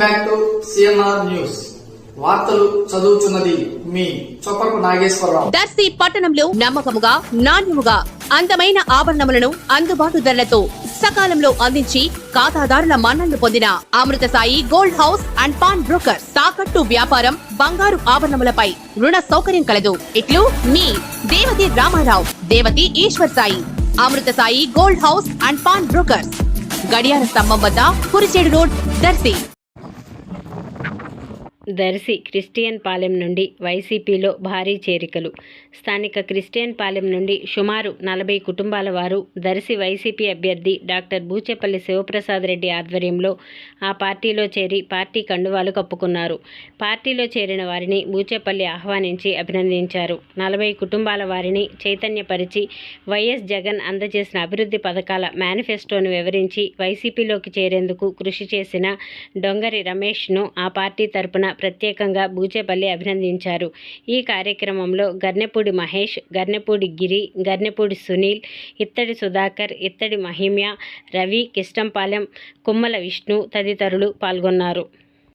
Back to CNR news. వార్తలు చదువుతున్నది మీ చొప్పకు నాగేశ్వరరావు. దర్శి పట్టణంలో నమ్మకముగా, నాణ్యముగా అందమైన ఆభరణములను అందుబాటు ధరలతో సకాలంలో అందించి ఖాతాదారుల మన్ననలు పొందిన Amrutha Sai Gold House and Pawn Brokers. తాకట్టు వ్యాపారం, బంగారు ఆభరణములపై రుణ సౌకర్యం కలదు. ఇట్లు మీ Devathi Ramarao, Devathi Eshwar Sai. Amrutha Sai Gold House and Pawn Brokers, గడియార స్తంభం వద్ద, కురిచేడు రోడ్, దర్శి. దర్శి క్రిస్టియన్ పాలెం నుండి వైసీపీలో భారీ చేరికలు. స్థానిక క్రిస్టియన్ పాలెం నుండి సుమారు 40 కుటుంబాల వారు దర్శి వైసీపీ అభ్యర్థి డాక్టర్ బూచేపల్లి శివప్రసాద్ రెడ్డి ఆధ్వర్యంలో ఆ పార్టీలో చేరి పార్టీ కండువాలు కప్పుకున్నారు. పార్టీలో చేరిన వారిని బూచేపల్లి ఆహ్వానించి అభినందించారు. 40 కుటుంబాల వారిని చైతన్యపరిచి వైఎస్ జగన్ అందజేసిన అభివృద్ధి పథకాల మేనిఫెస్టోను వివరించి వైసీపీలోకి చేరేందుకు కృషి చేసిన డొంగరి రమేష్ను ఆ పార్టీ తరపున ప్రత్యేకంగా బూచేపల్లి అభినందించారు. ఈ కార్యక్రమంలో గర్నెపూడి మహేష్, గర్నెపూడి గిరి, గర్నెపూడి సునీల్, ఇత్తడి సుధాకర్, ఇత్తడి మహిమ్య, రవి, కిష్టంపాలెం, కుమ్మల విష్ణు తదితరులు పాల్గొన్నారు.